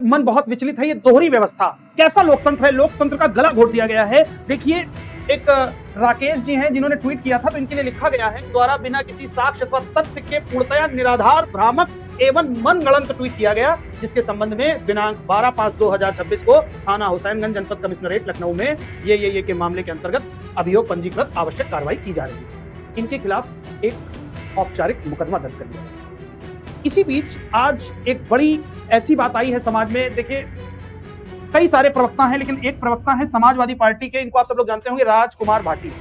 मन बहुत विचलित है। ये दोहरी व्यवस्था, कैसा लोकतंत्र है? लोकतंत्र का गला घोट दिया गया है। देखिए, एक राकेश जी हैं जिन्होंने ट्वीट किया था, तो इनके लिए लिखा गया है, द्वारा बिना किसी साक्ष्य अथवा तथ्य के पूर्णतया निराधार, भ्रामक एवं मनगढ़ंत ट्वीट किया गया, जिसके संबंध में दिनांक 12/5/2026 को थाना हुसैनगंज जनपद कमिश्नरेट लखनऊ में ये के मामले के अंतर्गत अभियोग पंजीकृत आवश्यक कार्रवाई की जा रही है। इनके खिलाफ एक औपचारिक मुकदमा दर्ज कर लिया गया। इसी बीच आज एक बड़ी ऐसी बात आई है समाज में। देखिए, कई सारे प्रवक्ता हैं, लेकिन एक प्रवक्ता है समाजवादी पार्टी के, इनको आप सब लोग जानते होंगे, राजकुमार भाटी।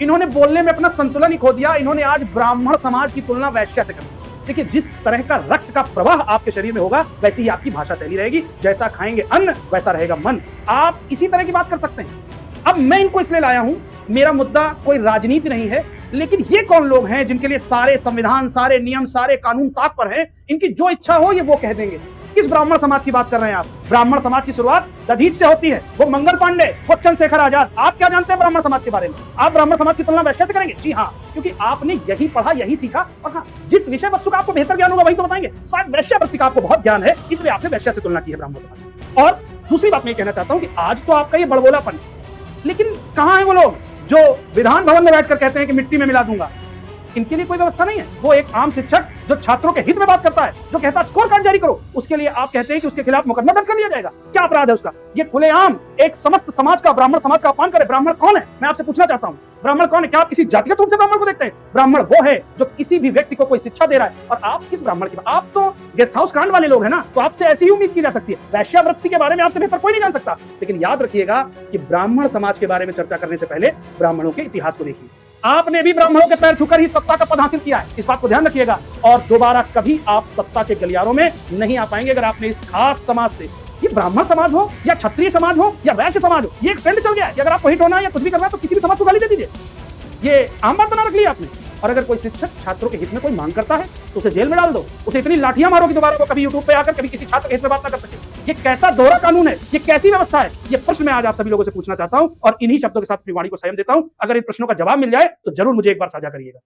इन्होंने बोलने में अपना संतुलन ही खो दिया। इन्होंने आज ब्राह्मण समाज की तुलना वैश्य से कर दी। देखिए, जिस तरह का रक्त का प्रवाह आपके शरीर में होगा, वैसी ही आपकी भाषा शैली रहेगी। जैसा खाएंगे अन्न, वैसा रहेगा मन। आप इसी तरह की बात कर सकते हैं। अब मैं इनको इसलिए लाया हूं, मेरा मुद्दा कोई राजनीति नहीं है, लेकिन ये कौन लोग हैं जिनके लिए सारे संविधान, सारे नियम, सारे कानून ताक पर हैं? इनकी जो इच्छा हो ये वो कह देंगे। किस ब्राह्मण समाज की बात कर रहे हैं आप? ब्राह्मण समाज की शुरुआत दधीच से होती है। वो मंगल पांडे, वो चंद्रशेखर आजाद। आप क्या जानते हैं ब्राह्मण समाज के बारे में? आप ब्राह्मण समाज की तुलना वैश्य से करेंगे? जी हाँ, क्योंकि आपने यही पढ़ा, यही सीखा। और हाँ, जिस विषय वस्तु का आपको बेहतर ज्ञान होगा वही तो बताएंगे। शायद वैश्यावृत्ति का आपको बहुत ज्ञान है, इसलिए आपने वैश्य से तुलना की है ब्राह्मण समाज की। और दूसरी बात मैं कहना चाहता हूं कि आज तो आपका ये बड़बोलापन, लेकिन कहां है वो लोग जो विधान भवन में बैठकर कहते हैं कि मिट्टी में मिला दूंगा? इनके लिए कोई व्यवस्था नहीं है। वो एक आम शिक्षक जो छात्रों के हित में बात करता है, जो कहता है स्कोर कार्ड जारी करो, उसके लिए आप कहते हैं कि उसके खिलाफ मुकदमा दर्ज कर लिया जाएगा। क्या अपराध है उसका? ये खुलेआम एक समस्त समाज का, ब्राह्मण समाज का अपमान करे। ब्राह्मण कौन है? मैं आपसे पूछना चाहता हूं, ब्राह्मण कौन है? क्या आप किसी जातिगत रूप से ब्राह्मण को देखते हैं? ब्राह्मण वो है जो किसी भी व्यक्ति को कोई शिक्षा दे रहा है। और आप किस ब्राह्मण की बात? आप तो गेस्ट हाउस कांड वाले लोग हैं ना, तो आपसे ऐसी ही उम्मीद की जा सकती है। वैश्यावृत्ति के बारे में आपसे बेहतर कोई नहीं जान सकता। लेकिन याद रखिएगा कि ब्राह्मण समाज के बारे में चर्चा करने से पहले ब्राह्मणों के इतिहास को देखिए। आपने भी ब्राह्मणों के पैर छूकर ही सत्ता का पद हासिल किया है, इस बात को ध्यान रखिएगा। और दोबारा कभी आप सत्ता के गलियारों में नहीं आ पाएंगे अगर आपने इस खास समाज से, ये ब्राह्मण समाज हो या क्षत्रिय समाज हो या वैश्य समाज हो, ये एक ट्रेंड चल गया है कि अगर आपको हिट होना है या कुछ भी करना है तो किसी भी समाज को गाली दे दीजिए। ये आम बात बना रख ली आपने। और अगर कोई शिक्षक छात्रों के हित में कोई मांग करता है तो उसे जेल में डाल दो, उसे इतनी लाठियां मारो कि दोबारा वो कभी यूट्यूब पे आकर कभी किसी छात्र के हित में बात ना कर सके। ये कैसा दोहरा कानून है? ये कैसी व्यवस्था है? ये प्रश्न मैं आज आप सभी लोगों से पूछना चाहता हूं और इन्हीं शब्दों के साथ अपनी वाणी को संयम देता हूं। अगर इन प्रश्नों का जवाब मिल जाए तो जरूर मुझे एक बार साझा करिएगा।